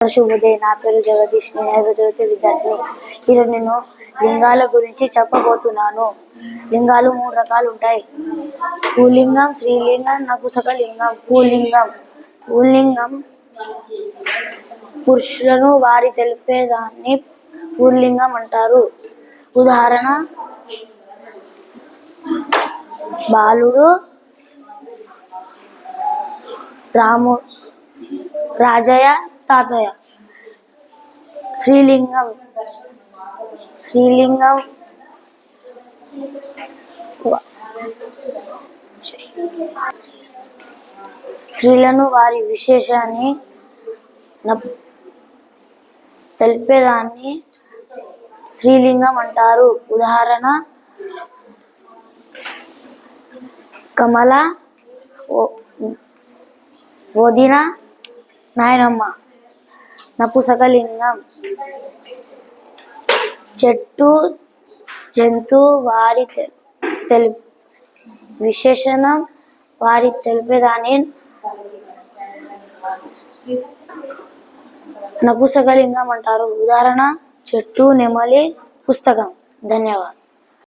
శుభోదయం. నా పేరు జగదీష్. నేను 5వ తరగతి విద్యార్థిని. ఈరోజు నేను లింగాల గురించి చెప్పబోతున్నాను. లింగాలు 3 రకాలు ఉంటాయి. పుల్లింగం, స్త్రీలింగం, నపుంసకలింగం. పుల్లింగం పురుషులను వారి తెలిపేదాన్ని పుల్లింగం అంటారు. ఉదాహరణ: బాలుడు, రాజయ్య, తాతయ్య. స్త్రీలింగం స్త్రీలను వారి విశేషాన్ని తెలిపేదాన్ని స్త్రీలింగం అంటారు. ఉదాహరణ: కమల, వదిన, నాయనమ్మ. నపుంసకలింగం చెట్టు, జంతువు వారి విశేషణం వారి తెలిపేదాన్ని నపుంసకలింగం అంటారు. ఉదాహరణ: చెట్టు, నెమలి, పుస్తకం. ధన్యవాదాలు.